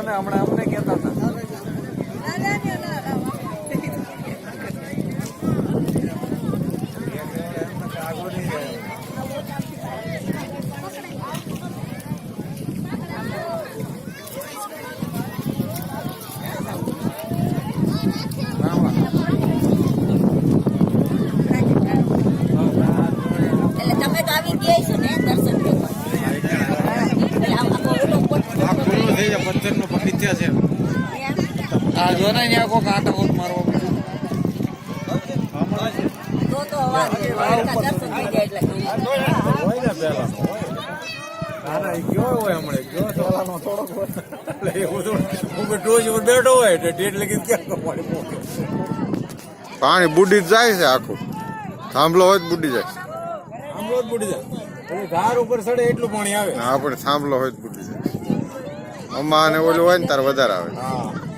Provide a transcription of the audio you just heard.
ને હમણાં અમને કહેતા હતા આ જો ને અહીંયા કોક આટા કોક મારવો પાણી બુડી જાય છે આખું થાંભલો હોય બુડી જાય થાંભલો જ બુડી જાય ધાર ઉપર ચડે એટલું પાણી આવે હા પણ થાંભલો હોય બુડી જાય અમાને ઓલું હોય ને તાર વધારે આવે